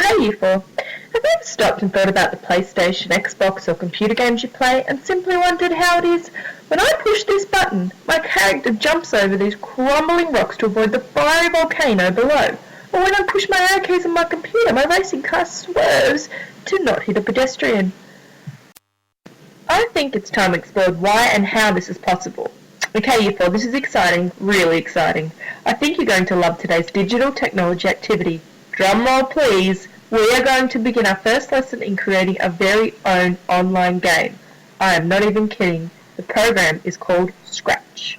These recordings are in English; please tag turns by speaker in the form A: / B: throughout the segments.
A: Hey you four, have you ever stopped and thought about the PlayStation, Xbox or computer games you play and simply wondered how it is when I push this button, my character jumps over these crumbling rocks to avoid the fiery volcano below? Or when I push my arrow keys on my computer, my racing car swerves to not hit a pedestrian? I think it's time we explored why and how this is possible. Okay, you four, this is exciting, really exciting. I think you're going to love today's digital technology activity. Drum roll please. We are going to begin our first lesson in creating a very own online game. I am not even kidding. The program is called Scratch.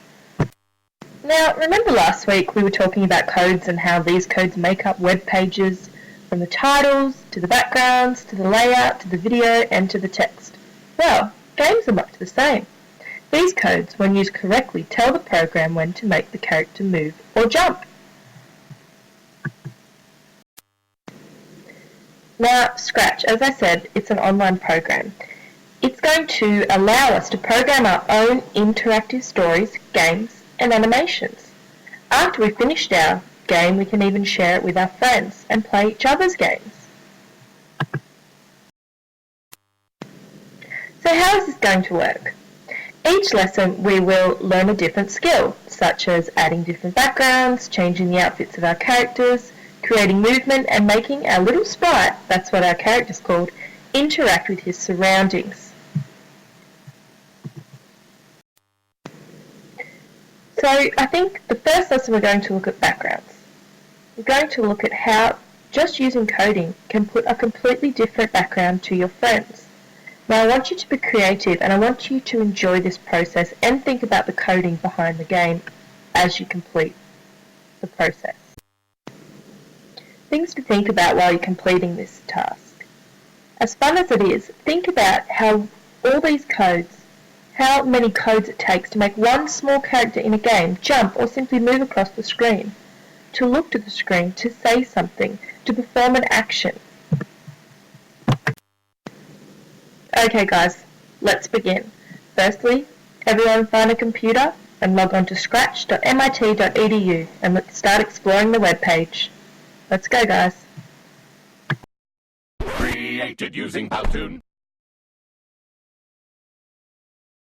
A: Now, remember last week we were talking about codes and how these codes make up web pages, from the titles, to the backgrounds, to the layout, to the video, and to the text. Well, games are much the same. These codes, when used correctly, tell the program when to make the character move or jump. Now, Scratch, as I said, it's an online program. It's going to allow us to program our own interactive stories, games, and animations. After we've finished our game, we can even share it with our friends and play each other's games. So how is this going to work? Each lesson we will learn a different skill, such as adding different backgrounds, changing the outfits of our characters, creating movement and making our little sprite, that's what our character's called, interact with his surroundings. So I think the first lesson we're going to look at backgrounds. We're going to look at how just using coding can put a completely different background to your friends. Now I want you to be creative and I want you to enjoy this process and think about the coding behind the game as you complete the process. Things to think about while you're completing this task. As fun as it is, think about how all these codes, how many codes it takes to make one small character in a game jump or simply move across the screen, to look to the screen, to say something, to perform an action. Okay guys, let's begin. Firstly, everyone find a computer and log on to scratch.mit.edu and let's start exploring the webpage. Let's go guys.
B: Created using Powtoon.